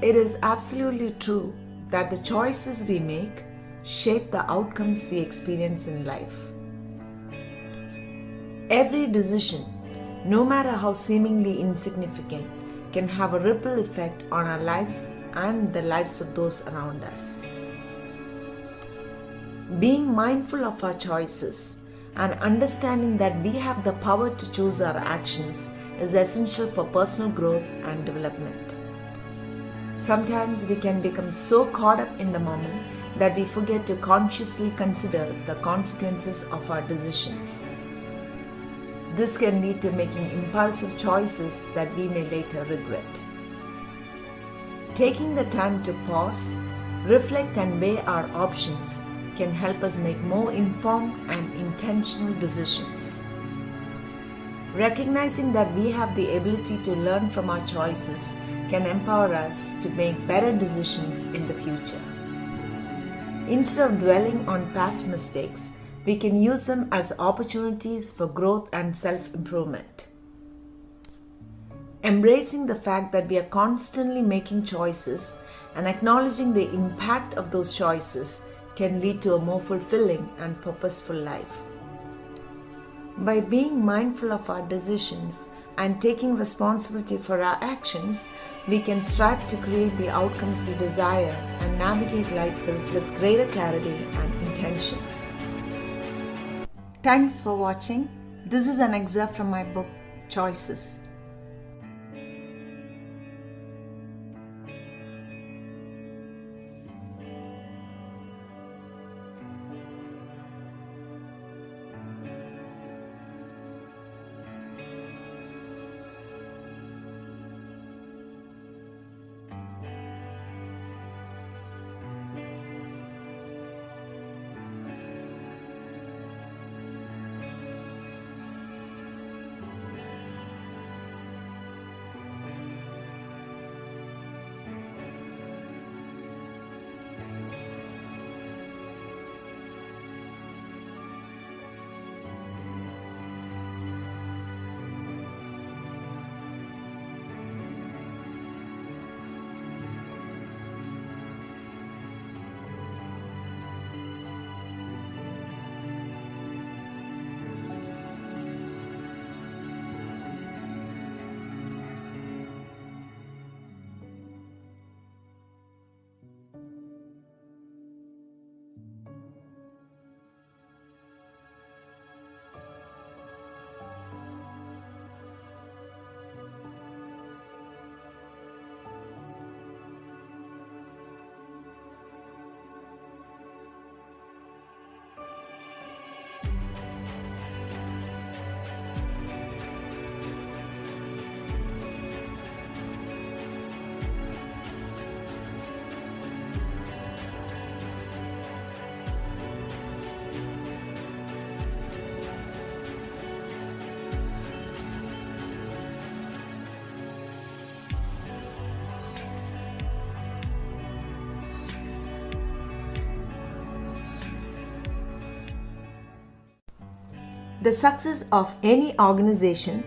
It is absolutely true that the choices we make shape the outcomes we experience in life. Every decision, no matter how seemingly insignificant, can have a ripple effect on our lives and the lives of those around us. Being mindful of our choices and understanding that we have the power to choose our actions is essential for personal growth and development. Sometimes we can become so caught up in the moment that we forget to consciously consider the consequences of our decisions. This can lead to making impulsive choices that we may later regret. Taking the time to pause, reflect and weigh our options can help us make more informed and intentional decisions. Recognizing that we have the ability to learn from our choices can empower us to make better decisions in the future. Instead of dwelling on past mistakes, we can use them as opportunities for growth and self-improvement. Embracing the fact that we are constantly making choices and acknowledging the impact of those choices can lead to a more fulfilling and purposeful life. By being mindful of our decisions and taking responsibility for our actions, we can strive to create the outcomes we desire and navigate life with greater clarity and intention. Thanks for watching. This is an excerpt from my book, Choices. The success of any organization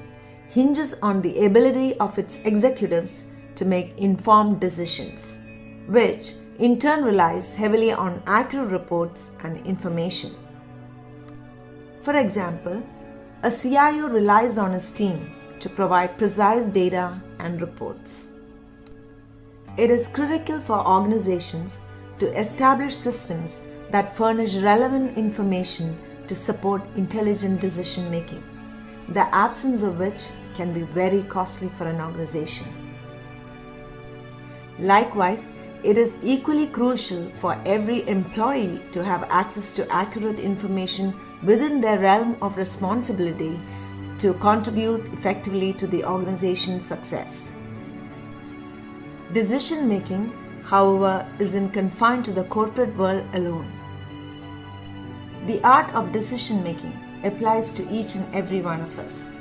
hinges on the ability of its executives to make informed decisions, which in turn relies heavily on accurate reports and information. For example, a CIO relies on his team to provide precise data and reports. It is critical for organizations to establish systems that furnish relevant information to support intelligent decision making, the absence of which can be very costly for an organization. Likewise, it is equally crucial for every employee to have access to accurate information within their realm of responsibility to contribute effectively to the organization's success. Decision making, however, isn't confined to the corporate world alone. The art of decision making applies to each and every one of us,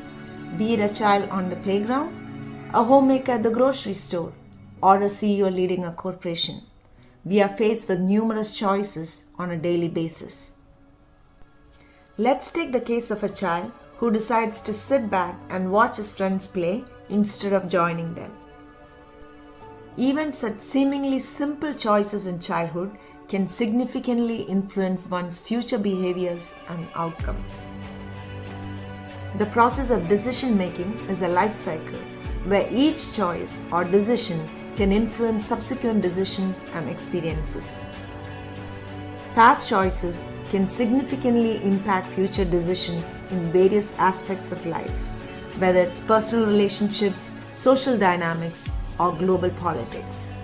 be it a child on the playground, a homemaker at the grocery store, or a CEO leading a corporation. We are faced with numerous choices on a daily basis. Let's take the case of a child who decides to sit back and watch his friends play instead of joining them. Even such seemingly simple choices in childhood can significantly influence one's future behaviors and outcomes. The process of decision making is a life cycle where each choice or decision can influence subsequent decisions and experiences. Past choices can significantly impact future decisions in various aspects of life, whether it's personal relationships, social dynamics, or global politics.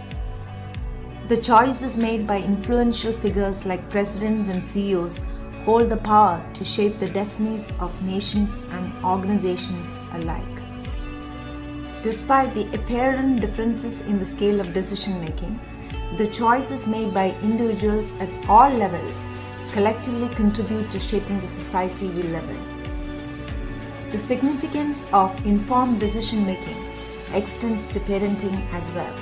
The choices made by influential figures like presidents and CEOs hold the power to shape the destinies of nations and organizations alike. Despite the apparent differences in the scale of decision making, the choices made by individuals at all levels collectively contribute to shaping the society we live in. The significance of informed decision making extends to parenting as well.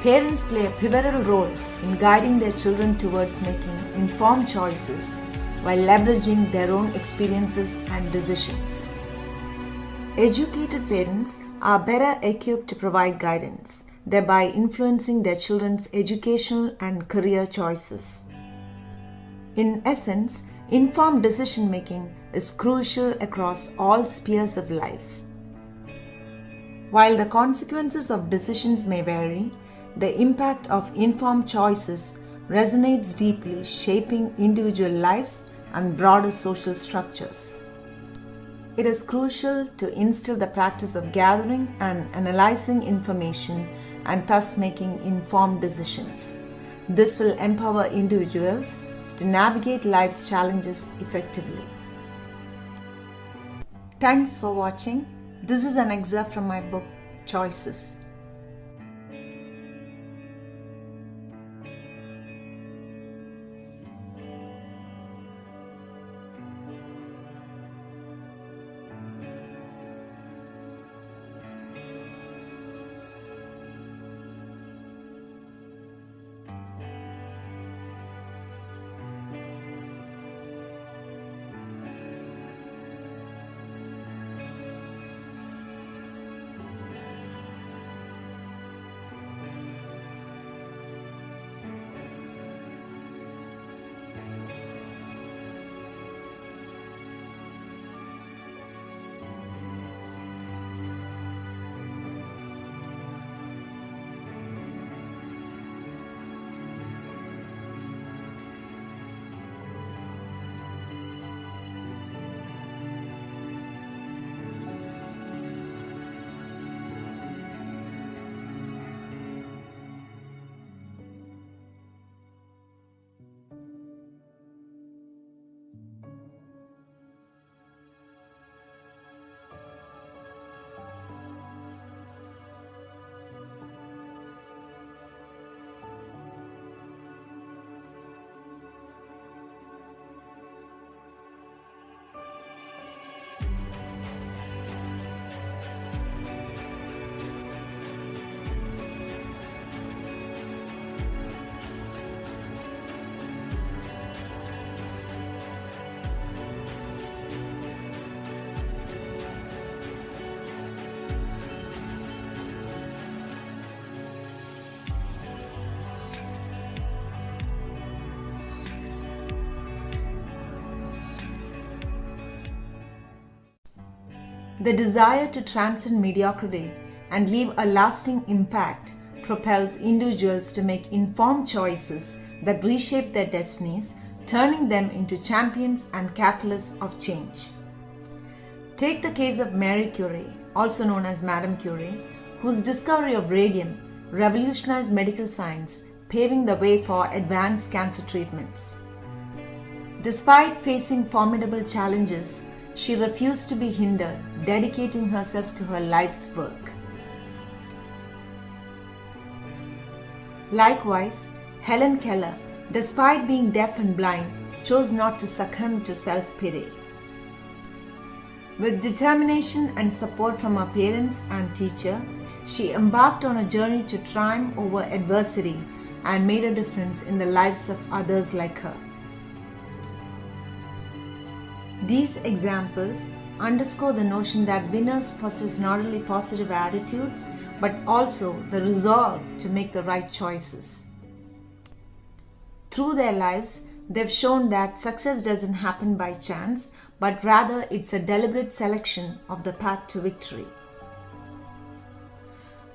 Parents play a pivotal role in guiding their children towards making informed choices while leveraging their own experiences and decisions. Educated parents are better equipped to provide guidance, thereby influencing their children's educational and career choices. In essence, informed decision making is crucial across all spheres of life. While the consequences of decisions may vary, the impact of informed choices resonates deeply, shaping individual lives and broader social structures. It is crucial to instill the practice of gathering and analyzing information and thus making informed decisions. This will empower individuals to navigate life's challenges effectively. Thanks for watching. This is an excerpt from my book, Choices. The desire to transcend mediocrity and leave a lasting impact propels individuals to make informed choices that reshape their destinies, turning them into champions and catalysts of change. Take the case of Marie Curie, also known as Madame Curie, whose discovery of radium revolutionized medical science, paving the way for advanced cancer treatments. Despite facing formidable challenges, she refused to be hindered, dedicating herself to her life's work. Likewise, Helen Keller, despite being deaf and blind, chose not to succumb to self-pity. With determination and support from her parents and teacher, she embarked on a journey to triumph over adversity and made a difference in the lives of others like her. These examples underscore the notion that winners possess not only positive attitudes but also the resolve to make the right choices. Through their lives, they've shown that success doesn't happen by chance, but rather it's a deliberate selection of the path to victory.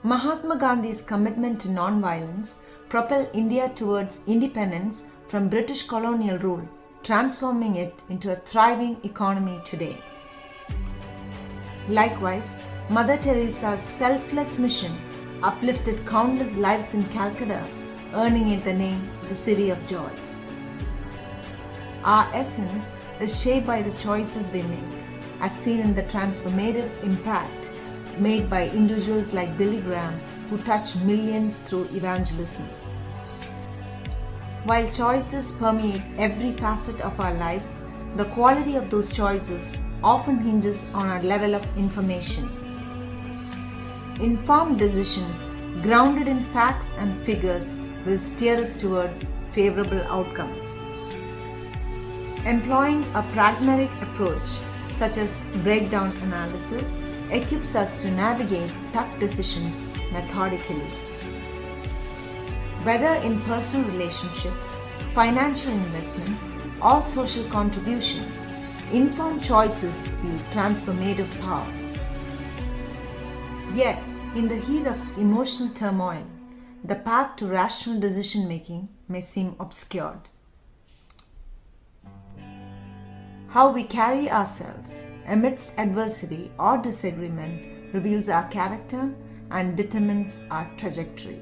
Mahatma Gandhi's commitment to non-violence propelled India towards independence from British colonial rule, transforming it into a thriving economy today. Likewise, Mother Teresa's selfless mission uplifted countless lives in Calcutta, earning it the name the City of Joy. Our essence is shaped by the choices we make, as seen in the transformative impact made by individuals like Billy Graham, who touched millions through evangelism. While choices permeate every facet of our lives, the quality of those choices often hinges on our level of information. Informed decisions, grounded in facts and figures, will steer us towards favorable outcomes. Employing a pragmatic approach, such as breakdown analysis, equips us to navigate tough decisions methodically. Whether in personal relationships, financial investments, or social contributions, informed choices wield transformative power. Yet, in the heat of emotional turmoil, the path to rational decision-making may seem obscured. How we carry ourselves amidst adversity or disagreement reveals our character and determines our trajectory.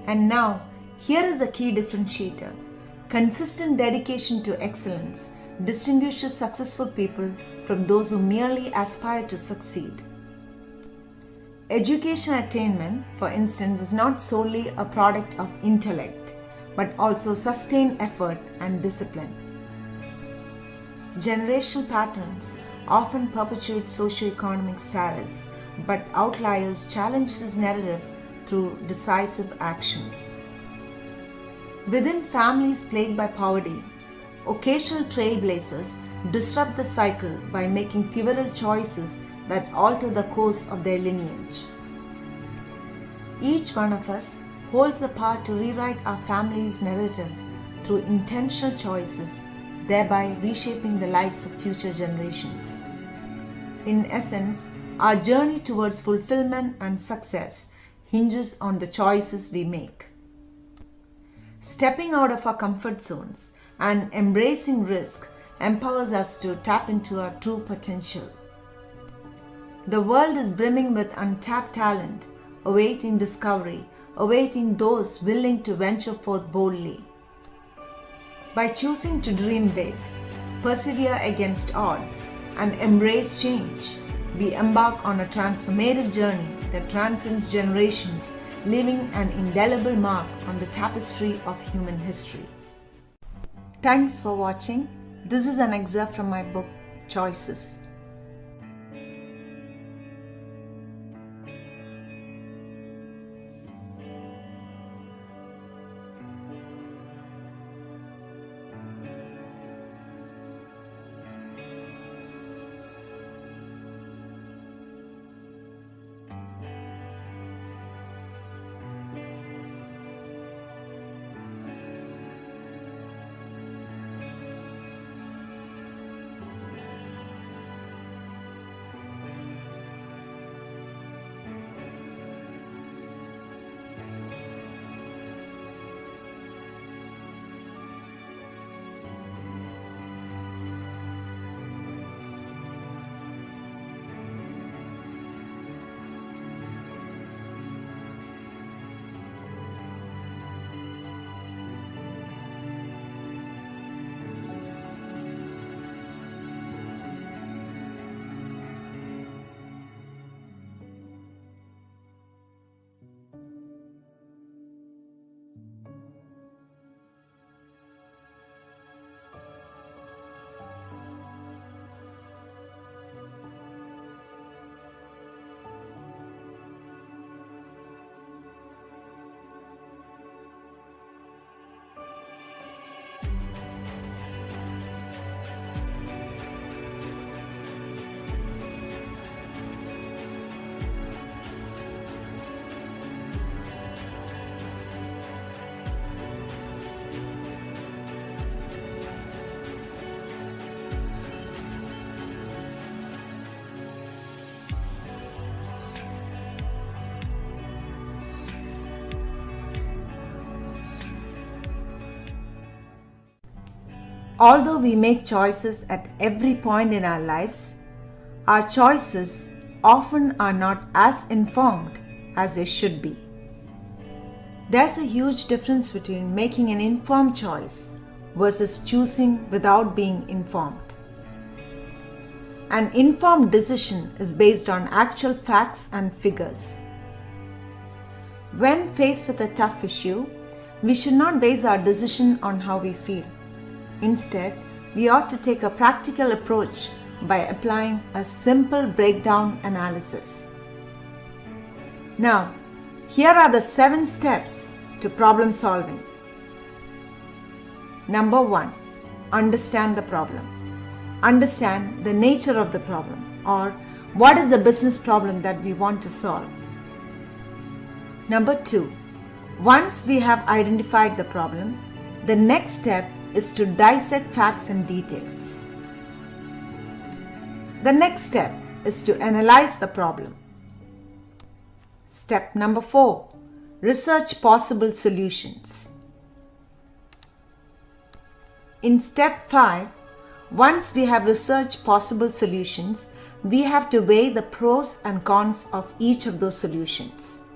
And now, here is a key differentiator. Consistent dedication to excellence distinguishes successful people from those who merely aspire to succeed. Education attainment, for instance, is not solely a product of intellect, but also sustained effort and discipline. Generational patterns often perpetuate socioeconomic status, but outliers challenge this narrative through decisive action. Within families plagued by poverty, occasional trailblazers disrupt the cycle by making pivotal choices that alter the course of their lineage. Each one of us holds the power to rewrite our family's narrative through intentional choices, thereby reshaping the lives of future generations. In essence, our journey towards fulfillment and success hinges on the choices we make. Stepping out of our comfort zones and embracing risk empowers us to tap into our true potential. The world is brimming with untapped talent, awaiting discovery, awaiting those willing to venture forth boldly. By choosing to dream big, persevere against odds, and embrace change, we embark on a transformative journey that transcends generations, leaving an indelible mark on the tapestry of human history. Thanks for watching. This is an excerpt from my book, Choices. Although we make choices at every point in our lives, our choices often are not as informed as they should be. There's a huge difference between making an informed choice versus choosing without being informed. An informed decision is based on actual facts and figures. When faced with a tough issue, we should not base our decision on how we feel. Instead, we ought to take a practical approach by applying a simple breakdown analysis. Now, here are the 7 steps to problem solving. Number 1. Understand the problem. Understand the nature of the problem, or what is the business problem that we want to solve. Number 2. Once we have identified the problem, the next step is to dissect facts and details. The next step is to analyze the problem. Step number 4. Research possible solutions. In step 5, once we have researched possible solutions, we have to weigh the pros and cons of each of those solutions.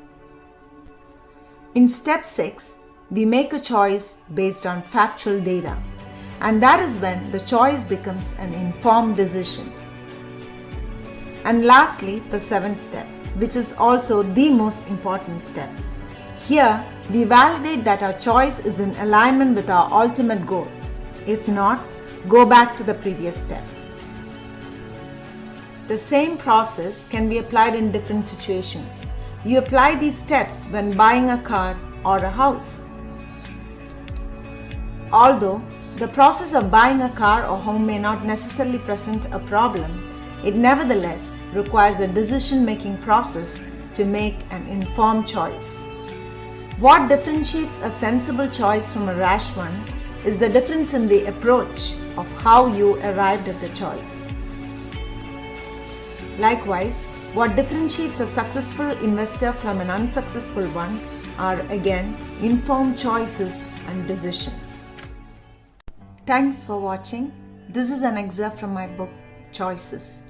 In step 6, we make a choice based on factual data, and that is when the choice becomes an informed decision. And lastly, the 7th step, which is also the most important step. Here, we validate that our choice is in alignment with our ultimate goal. If not, go back to the previous step. The same process can be applied in different situations. You apply these steps when buying a car or a house. Although the process of buying a car or home may not necessarily present a problem, it nevertheless requires a decision-making process to make an informed choice. What differentiates a sensible choice from a rash one is the difference in the approach of how you arrived at the choice. Likewise, what differentiates a successful investor from an unsuccessful one are again informed choices and decisions. Thanks for watching. This is an excerpt from my book, Choices.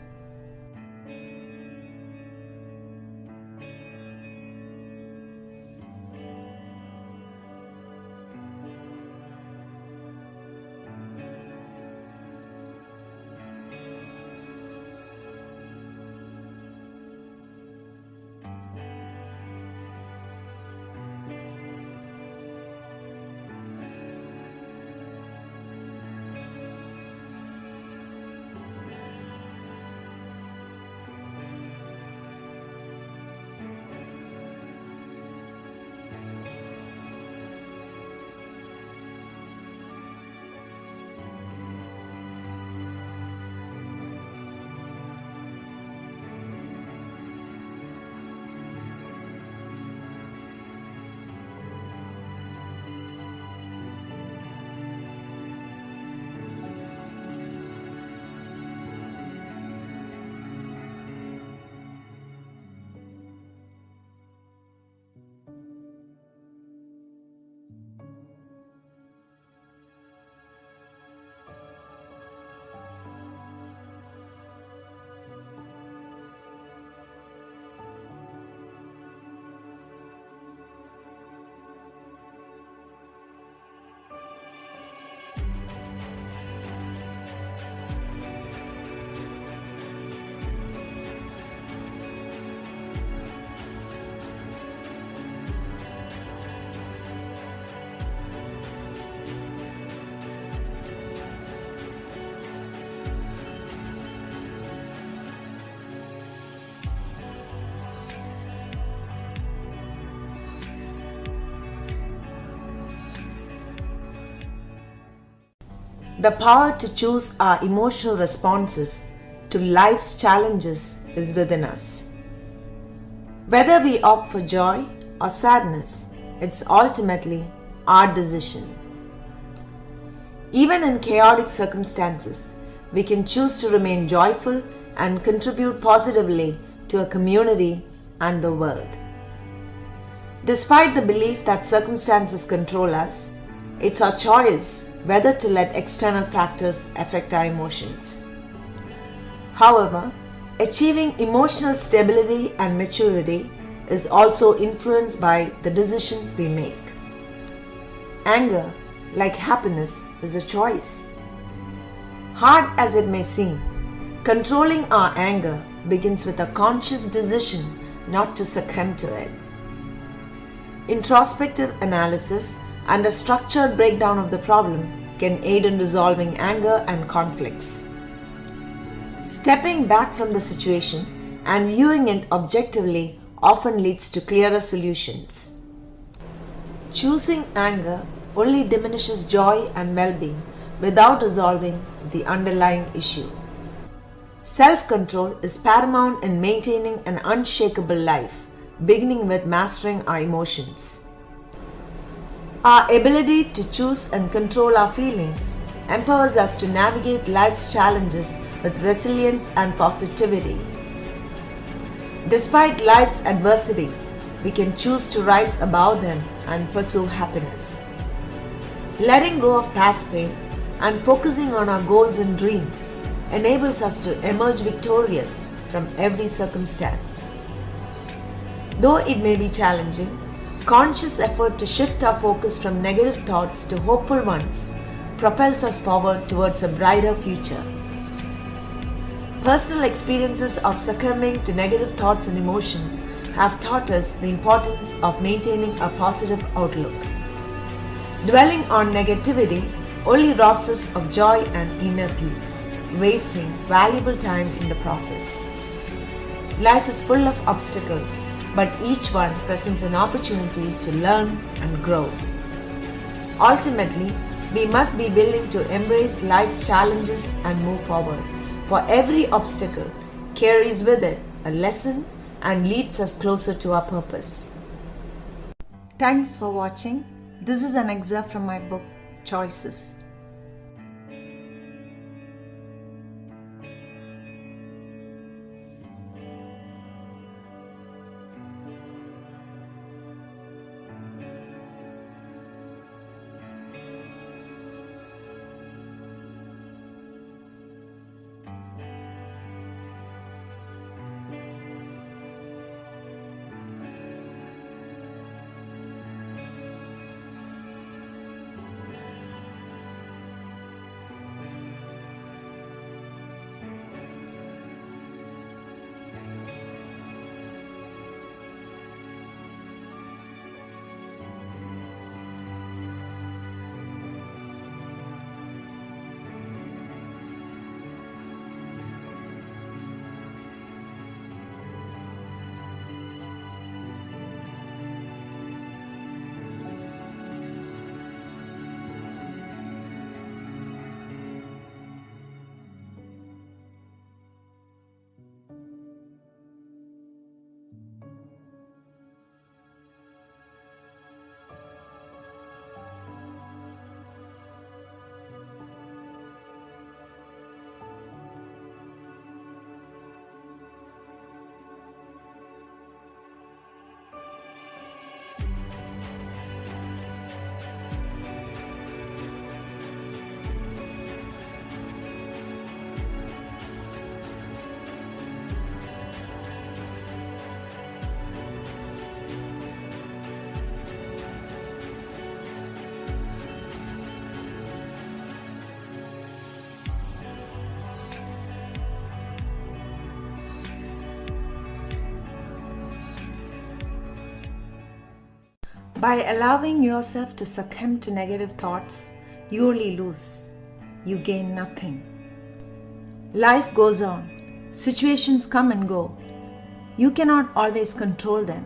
The power to choose our emotional responses to life's challenges is within us. Whether we opt for joy or sadness, it's ultimately our decision. Even in chaotic circumstances, we can choose to remain joyful and contribute positively to a community and the world. Despite the belief that circumstances control us, It's our choice whether to let external factors affect our emotions. However, achieving emotional stability and maturity is also influenced by the decisions we make. Anger, like happiness, is a choice. Hard as it may seem, controlling our anger begins with a conscious decision not to succumb to it. Introspective analysis and a structured breakdown of the problem can aid in resolving anger and conflicts. Stepping back from the situation and viewing it objectively often leads to clearer solutions. Choosing anger only diminishes joy and well-being without resolving the underlying issue. Self-control is paramount in maintaining an unshakable life, beginning with mastering our emotions. Our ability to choose and control our feelings empowers us to navigate life's challenges with resilience and positivity. Despite life's adversities, we can choose to rise above them and pursue happiness. Letting go of past pain and focusing on our goals and dreams enables us to emerge victorious from every circumstance. Though it may be challenging, conscious effort to shift our focus from negative thoughts to hopeful ones propels us forward towards a brighter future. Personal experiences of succumbing to negative thoughts and emotions have taught us the importance of maintaining a positive outlook. Dwelling on negativity only robs us of joy and inner peace, wasting valuable time in the process. Life is full of obstacles, but each one presents an opportunity to learn and grow. Ultimately, we must be willing to embrace life's challenges and move forward, for every obstacle carries with it a lesson and leads us closer to our purpose. Thanks for watching. This is an excerpt from my book, Choices. By allowing yourself to succumb to negative thoughts, you only lose. You gain nothing. Life goes on. Situations come and go. You cannot always control them,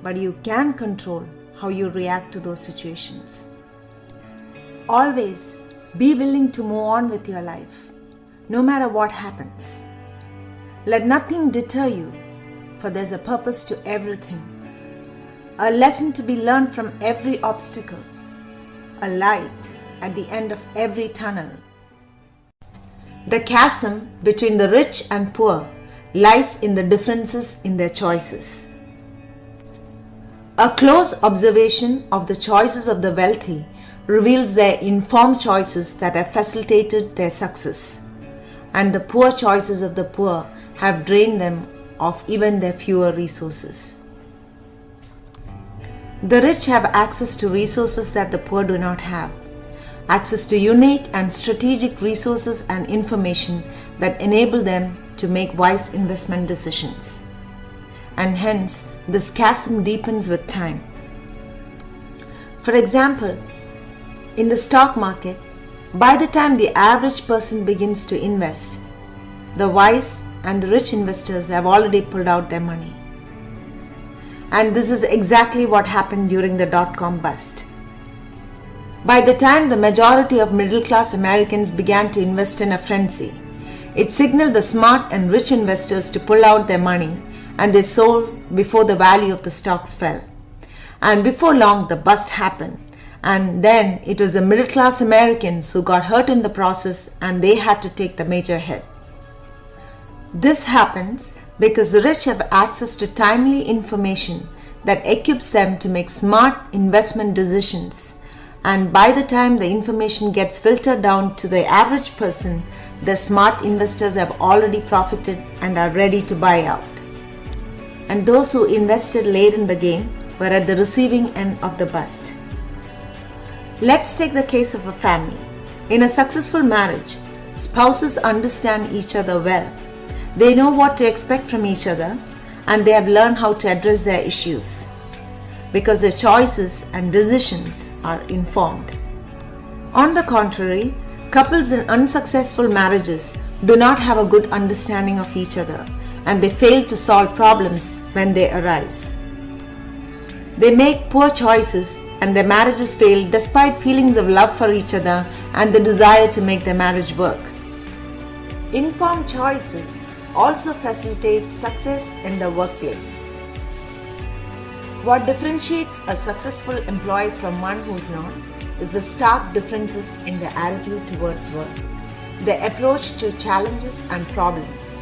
but you can control how you react to those situations. Always be willing to move on with your life, no matter what happens. Let nothing deter you, for there's a purpose to everything. A lesson to be learned from every obstacle, a light at the end of every tunnel. The chasm between the rich and poor lies in the differences in their choices. A close observation of the choices of the wealthy reveals their informed choices that have facilitated their success, and the poor choices of the poor have drained them of even their fewer resources. The rich have access to resources that the poor do not have, access to unique and strategic resources and information that enable them to make wise investment decisions. And hence, this chasm deepens with time. For example, in the stock market, by the time the average person begins to invest, the wise and the rich investors have already pulled out their money. And this is exactly what happened during the dot-com bust. By the time the majority of middle-class Americans began to invest in a frenzy, it signaled the smart and rich investors to pull out their money, and they sold before the value of the stocks fell. And before long, the bust happened. And then it was the middle-class Americans who got hurt in the process, and they had to take the major hit. This happens because the rich have access to timely information that equips them to make smart investment decisions. And by the time the information gets filtered down to the average person, the smart investors have already profited and are ready to buy out. And those who invested late in the game were at the receiving end of the bust. Let's take the case of a family. In a successful marriage, spouses understand each other well. They know what to expect from each other, and they have learned how to address their issues because their choices and decisions are informed. On the contrary, couples in unsuccessful marriages do not have a good understanding of each other, and they fail to solve problems when they arise. They make poor choices and their marriages fail despite feelings of love for each other and the desire to make their marriage work. Informed choices also facilitate success in the workplace. What differentiates a successful employee from one who is not is the stark differences in their attitude towards work, their approach to challenges and problems,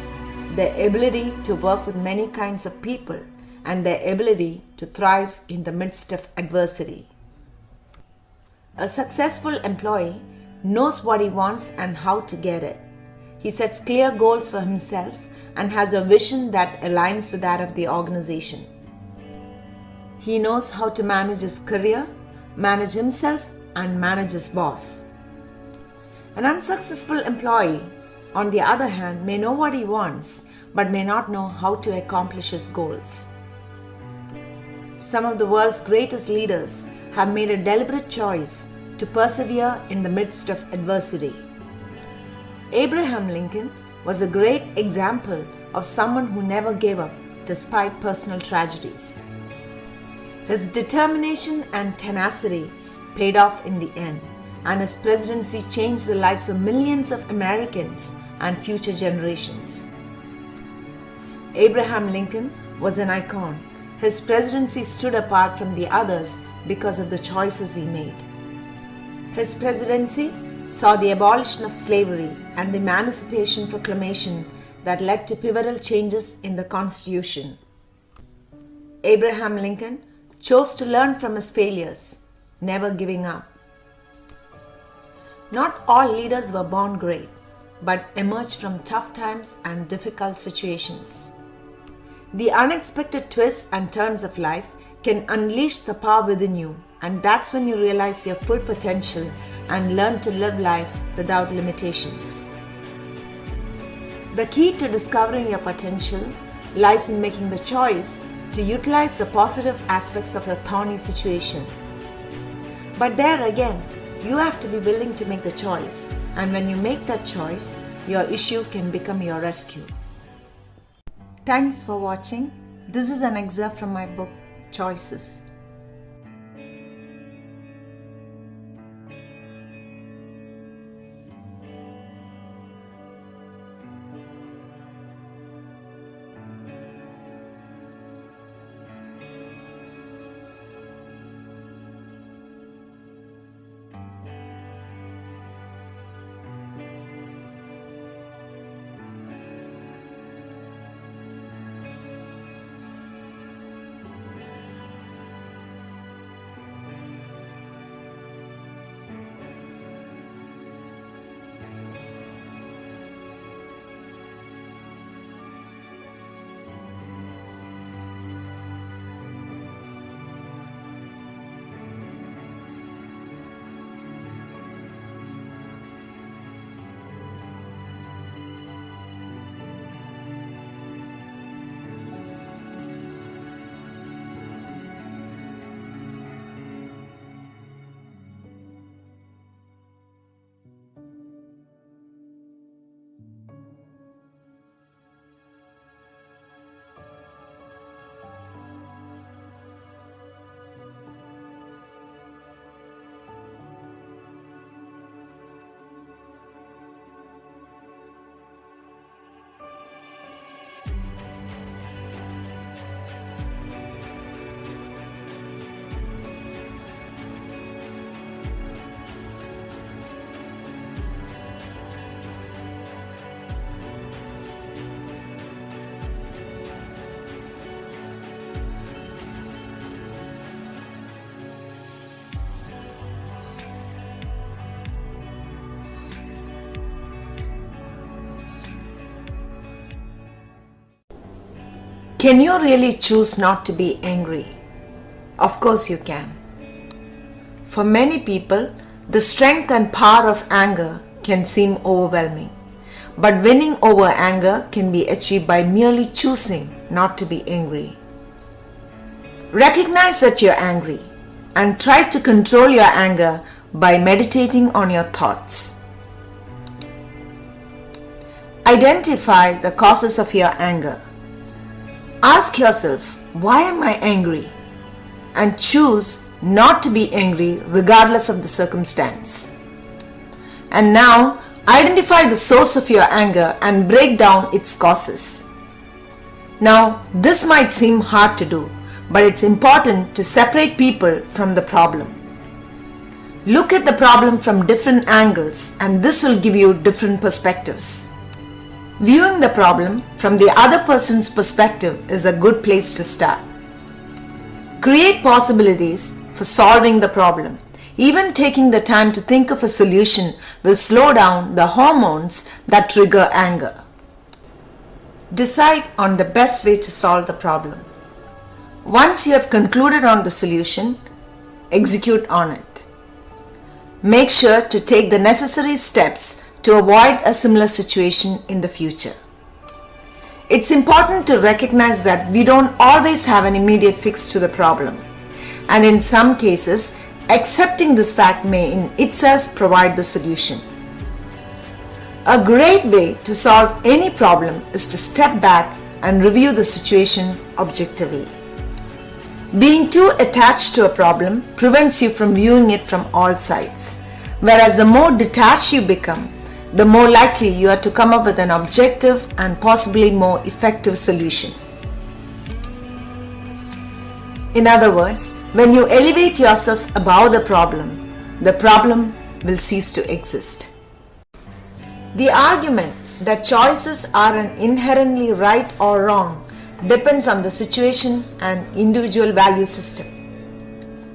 their ability to work with many kinds of people, and their ability to thrive in the midst of adversity. A successful employee knows what he wants and how to get it. He sets clear goals for himself and has a vision that aligns with that of the organization. He knows how to manage his career, manage himself, and manage his boss. An unsuccessful employee, on the other hand, may know what he wants but may not know how to accomplish his goals. Some of the world's greatest leaders have made a deliberate choice to persevere in the midst of adversity. Abraham Lincoln was a great example of someone who never gave up despite personal tragedies. His determination and tenacity paid off in the end, and his presidency changed the lives of millions of Americans and future generations. Abraham Lincoln was an icon. His presidency stood apart from the others because of the choices he made. His presidency saw the abolition of slavery and the Emancipation Proclamation that led to pivotal changes in the Constitution. Abraham Lincoln chose to learn from his failures, never giving up. Not all leaders were born great, but emerged from tough times and difficult situations. The unexpected twists and turns of life can unleash the power within you, and that's when you realize your full potential and learn to live life without limitations. The key to discovering your potential lies in making the choice to utilize the positive aspects of a thorny situation. But there again, you have to be willing to make the choice, and when you make that choice, your issue can become your rescue. Thanks for watching. This is an excerpt from my book, Choices. Can you really choose not to be angry? Of course you can. For many people, the strength and power of anger can seem overwhelming. But winning over anger can be achieved by merely choosing not to be angry. Recognize that you're angry and try to control your anger by meditating on your thoughts. Identify the causes of your anger. Ask yourself, why am I angry? And choose not to be angry regardless of the circumstance. And now, identify the source of your anger and break down its causes. Now, this might seem hard to do, but it's important to separate people from the problem. Look at the problem from different angles, and this will give you different perspectives. Viewing the problem from the other person's perspective is a good place to start. Create possibilities for solving the problem. Even taking the time to think of a solution will slow down the hormones that trigger anger. Decide on the best way to solve the problem. Once you have concluded on the solution, execute on it. Make sure to take the necessary steps to avoid a similar situation in the future. It's important to recognize that we don't always have an immediate fix to the problem, and in some cases, accepting this fact may in itself provide the solution. A great way to solve any problem is to step back and review the situation objectively. Being too attached to a problem prevents you from viewing it from all sides, whereas the more detached you become, the more likely you are to come up with an objective and possibly more effective solution. In other words, when you elevate yourself above the problem will cease to exist. The argument that choices are inherently right or wrong depends on the situation and individual value system.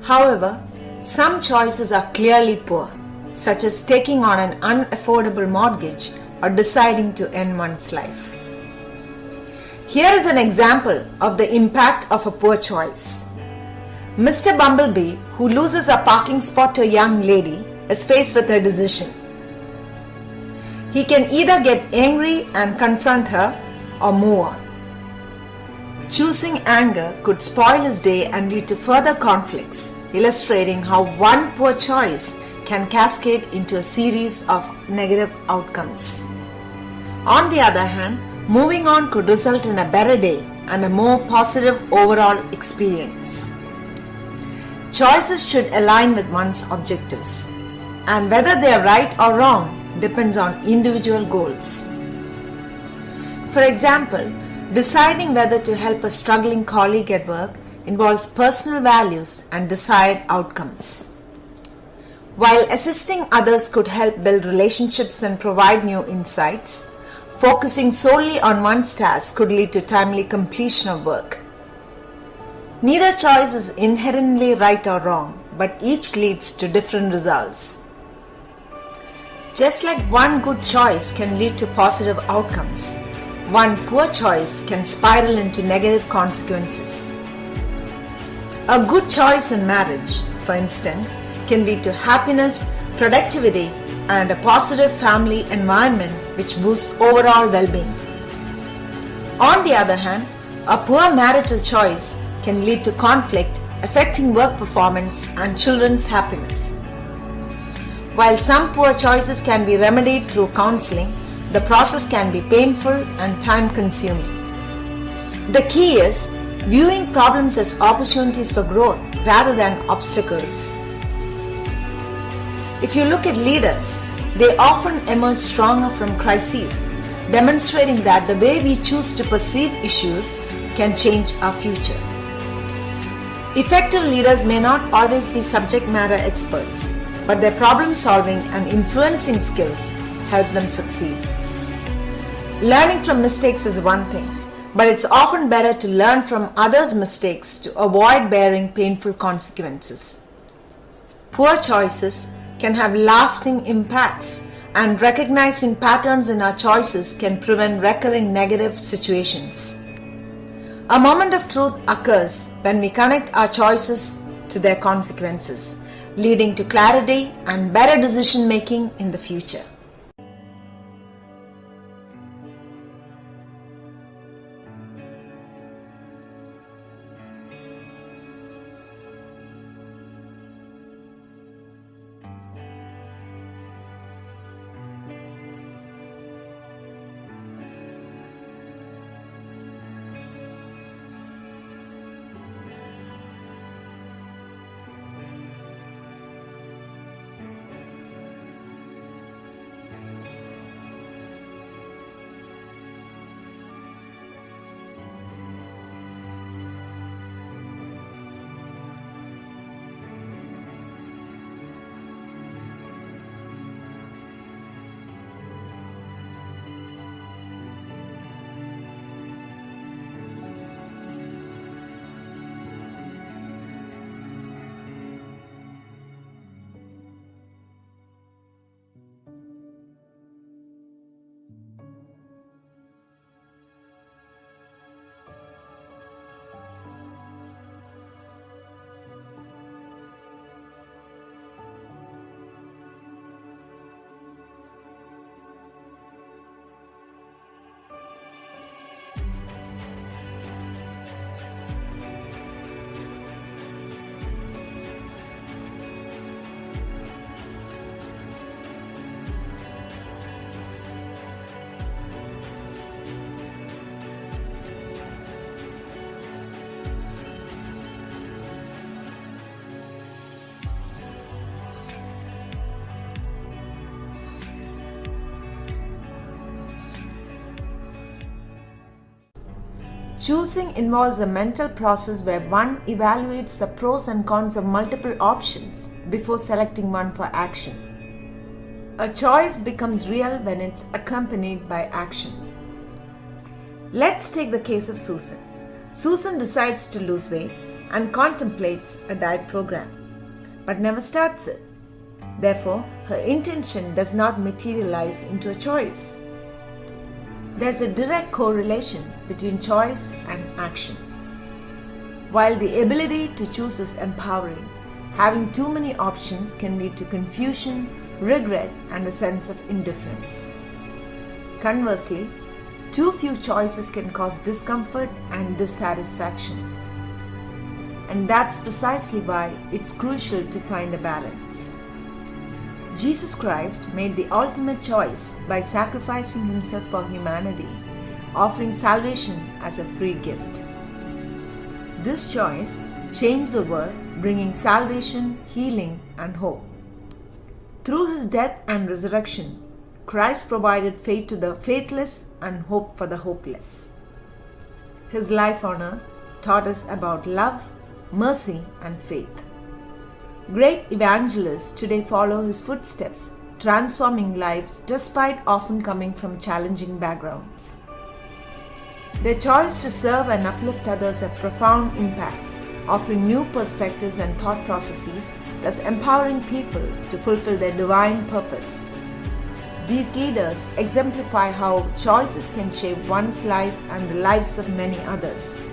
However, some choices are clearly poor, such as taking on an unaffordable mortgage or deciding to end one's life. Here is an example of the impact of a poor choice. Mr. Bumblebee, who loses a parking spot to a young lady, is faced with a decision. He can either get angry and confront her or move on. Choosing anger could spoil his day and lead to further conflicts, illustrating how one poor choice can cascade into a series of negative outcomes. On the other hand, moving on could result in a better day and a more positive overall experience. Choices should align with one's objectives, and whether they are right or wrong depends on individual goals. For example, deciding whether to help a struggling colleague at work involves personal values and desired outcomes. While assisting others could help build relationships and provide new insights, focusing solely on one's task could lead to timely completion of work. Neither choice is inherently right or wrong, but each leads to different results. Just like one good choice can lead to positive outcomes, one poor choice can spiral into negative consequences. A good choice in marriage, for instance, can lead to happiness, productivity, and a positive family environment which boosts overall well-being. On the other hand, a poor marital choice can lead to conflict, affecting work performance and children's happiness. While some poor choices can be remedied through counseling, the process can be painful and time-consuming. The key is viewing problems as opportunities for growth rather than obstacles. If you look at leaders, they often emerge stronger from crises, demonstrating that the way we choose to perceive issues can change our future. Effective leaders may not always be subject matter experts, but their problem-solving and influencing skills help them succeed. Learning from mistakes is one thing, but it's often better to learn from others' mistakes to avoid bearing painful consequences. Poor choices can have lasting impacts, and recognizing patterns in our choices can prevent recurring negative situations. A moment of truth occurs when we connect our choices to their consequences, leading to clarity and better decision making in the future. Choosing involves a mental process where one evaluates the pros and cons of multiple options before selecting one for action. A choice becomes real when it's accompanied by action. Let's take the case of Susan. Susan decides to lose weight and contemplates a diet program, but never starts it. Therefore, her intention does not materialize into a choice. There's a direct correlation between choice and action. While the ability to choose is empowering, having too many options can lead to confusion, regret, and a sense of indifference. Conversely, too few choices can cause discomfort and dissatisfaction. And that's precisely why it's crucial to find a balance. Jesus Christ made the ultimate choice by sacrificing himself for humanity, offering salvation as a free gift. This choice changed the world, bringing salvation, healing, and hope. Through his death and resurrection, Christ provided faith to the faithless and hope for the hopeless. His life on earth taught us about love, mercy, and faith. Great evangelists today follow his footsteps, transforming lives despite often coming from challenging backgrounds. Their choice to serve and uplift others have profound impacts, offering new perspectives and thought processes, thus empowering people to fulfill their divine purpose. These leaders exemplify how choices can shape one's life and the lives of many others.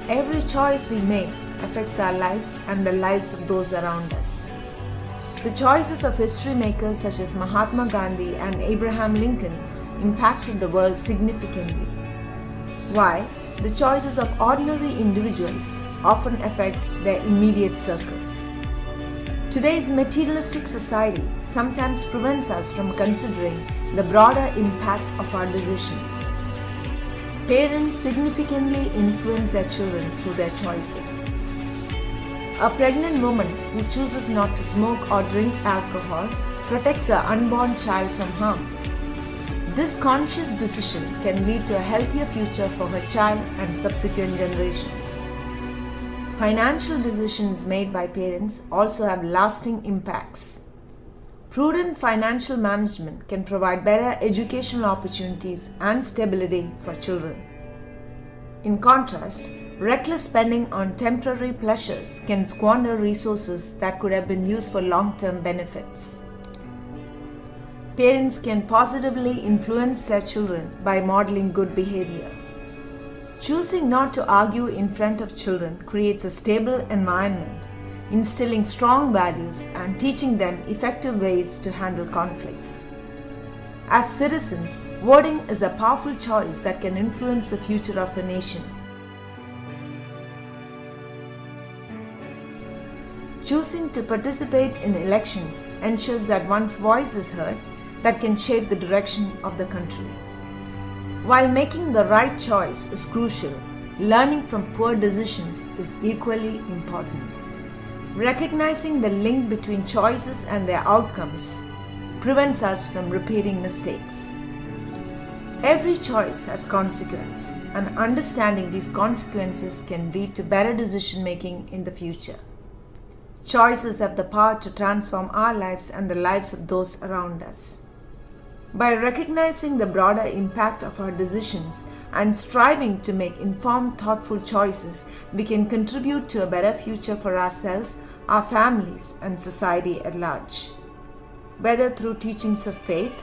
Every choice we make affects our lives and the lives of those around us. The choices of history makers such as Mahatma Gandhi and Abraham Lincoln impacted the world significantly. While the choices of ordinary individuals often affect their immediate circle. Today's materialistic society sometimes prevents us from considering the broader impact of our decisions. Parents significantly influence their children through their choices. A pregnant woman who chooses not to smoke or drink alcohol protects her unborn child from harm. This conscious decision can lead to a healthier future for her child and subsequent generations. Financial decisions made by parents also have lasting impacts. Prudent financial management can provide better educational opportunities and stability for children. In contrast, reckless spending on temporary pleasures can squander resources that could have been used for long-term benefits. Parents can positively influence their children by modeling good behavior. Choosing not to argue in front of children creates a stable environment, instilling strong values and teaching them effective ways to handle conflicts. As citizens, voting is a powerful choice that can influence the future of a nation. Choosing to participate in elections ensures that one's voice is heard that can shape the direction of the country. While making the right choice is crucial, learning from poor decisions is equally important. Recognizing the link between choices and their outcomes prevents us from repeating mistakes. Every choice has consequences, and understanding these consequences can lead to better decision making in the future. Choices have the power to transform our lives and the lives of those around us. By recognizing the broader impact of our decisions and striving to make informed, thoughtful choices, we can contribute to a better future for ourselves, our families, and society at large. Whether through teachings of faith,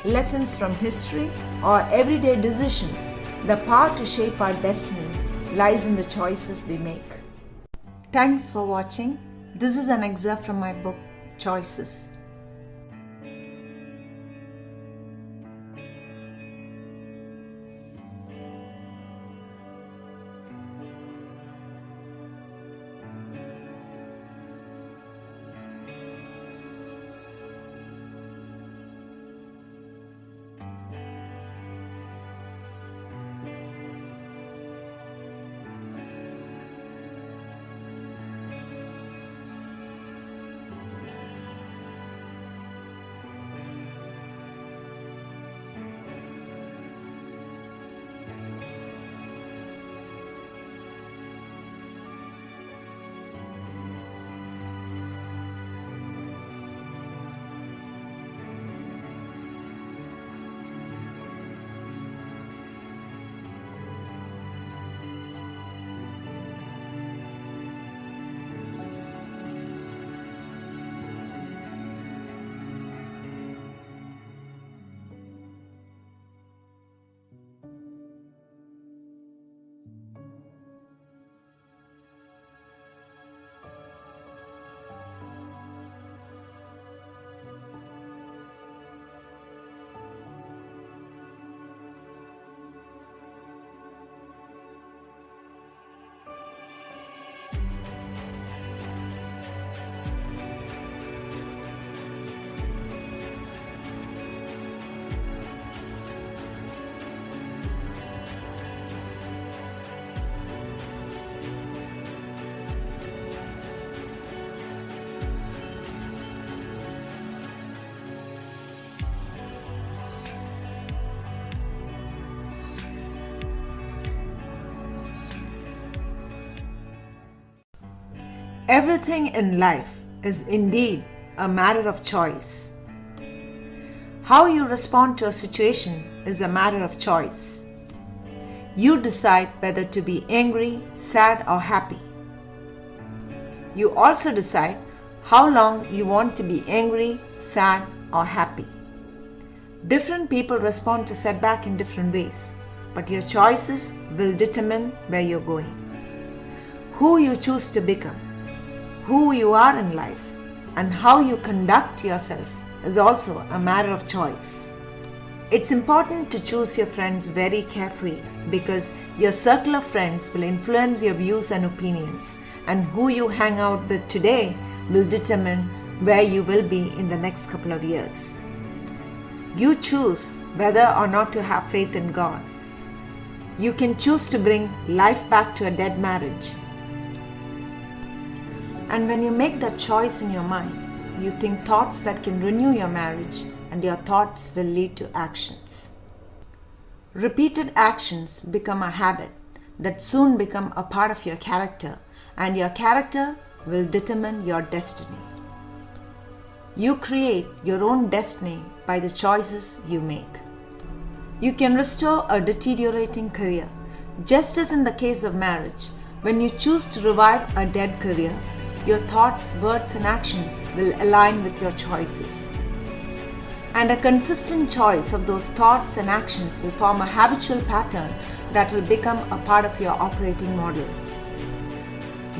lessons from history, or everyday decisions, the power to shape our destiny lies in the choices we make. Thanks for watching. This is an excerpt from my book, Choices. Everything in life is indeed a matter of choice. How you respond to a situation is a matter of choice. You decide whether to be angry, sad, or happy. You also decide how long you want to be angry, sad, or happy. Different people respond to setback in different ways, but your choices will determine where you're going. Who you choose to become, who you are in life, and how you conduct yourself is also a matter of choice. It's important to choose your friends very carefully because your circle of friends will influence your views and opinions, and who you hang out with today will determine where you will be in the next couple of years. You choose whether or not to have faith in God. You can choose to bring life back to a dead marriage. And when you make that choice in your mind, you think thoughts that can renew your marriage, and your thoughts will lead to actions. Repeated actions become a habit that soon become a part of your character, and your character will determine your destiny. You create your own destiny by the choices you make. You can restore a deteriorating career. Just as in the case of marriage, when you choose to revive a dead career, your thoughts, words, and actions will align with your choices. And a consistent choice of those thoughts and actions will form a habitual pattern that will become a part of your operating model.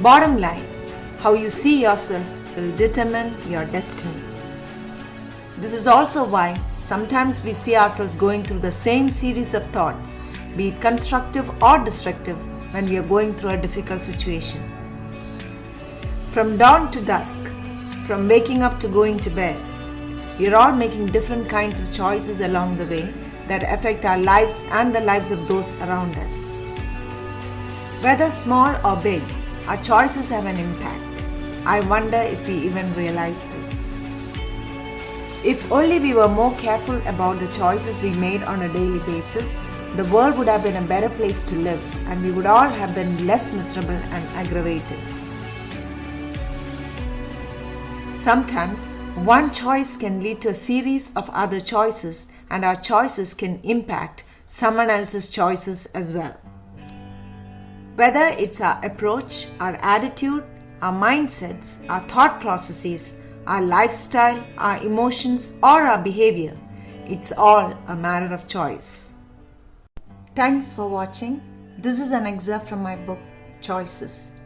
Bottom line, how you see yourself will determine your destiny. This is also why sometimes we see ourselves going through the same series of thoughts, be it constructive or destructive, when we are going through a difficult situation. From dawn to dusk, from waking up to going to bed, we are all making different kinds of choices along the way that affect our lives and the lives of those around us. Whether small or big, our choices have an impact. I wonder if we even realize this. If only we were more careful about the choices we made on a daily basis, the world would have been a better place to live and we would all have been less miserable and aggravated. Sometimes, one choice can lead to a series of other choices, and our choices can impact someone else's choices as well. Whether it's our approach, our attitude, our mindsets, our thought processes, our lifestyle, our emotions, or our behavior, it's all a matter of choice. Thanks for watching. This is an excerpt from my book, Choices.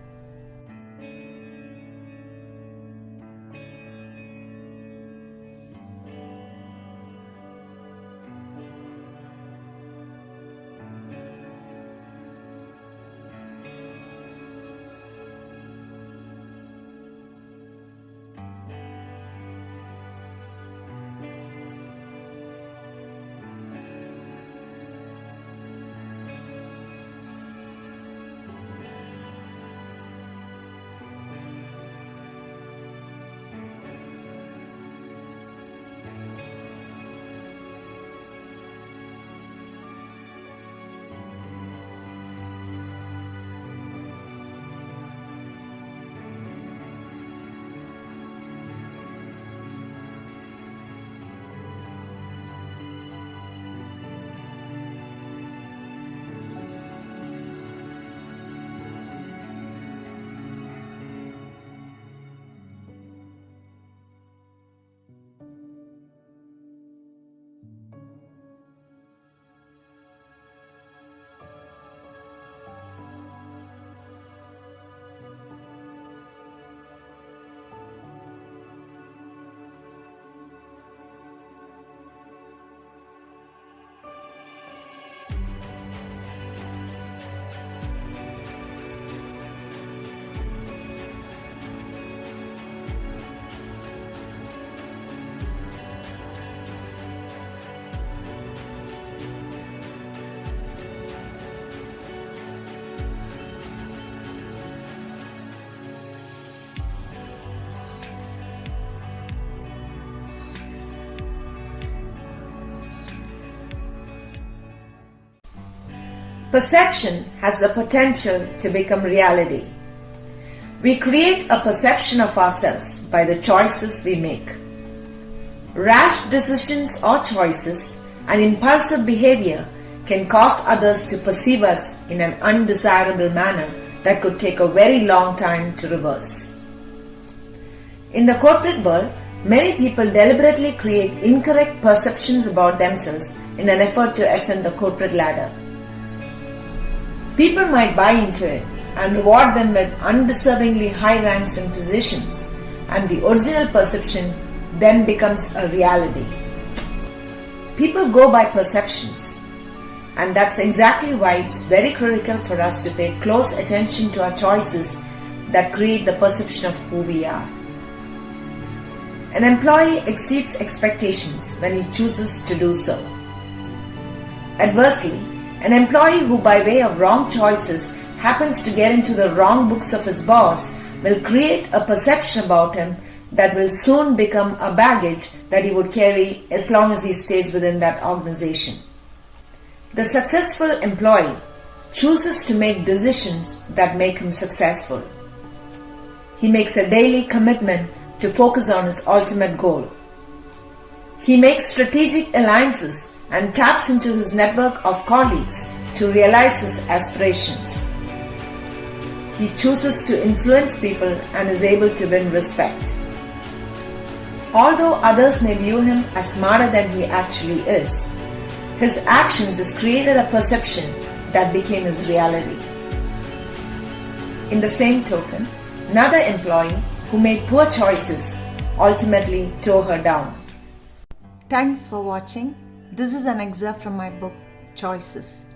Perception has the potential to become reality. We create a perception of ourselves by the choices we make. Rash decisions or choices and impulsive behavior can cause others to perceive us in an undesirable manner that could take a very long time to reverse. In the corporate world, many people deliberately create incorrect perceptions about themselves in an effort to ascend the corporate ladder. People might buy into it and reward them with undeservingly high ranks and positions, and the original perception then becomes a reality. People go by perceptions, and that's exactly why it's very critical for us to pay close attention to our choices that create the perception of who we are. An employee exceeds expectations when he chooses to do so. Adversely, an employee who by way of wrong choices happens to get into the wrong books of his boss will create a perception about him that will soon become a baggage that he would carry as long as he stays within that organization. The successful employee chooses to make decisions that make him successful. He makes a daily commitment to focus on his ultimate goal. He makes strategic alliances and taps into his network of colleagues to realize his aspirations. He chooses to influence people and is able to win respect. Although others may view him as smarter than he actually is, his actions has created a perception that became his reality. In the same token, another employee who made poor choices ultimately tore her down. Thanks for watching. This is an excerpt from my book, Choices.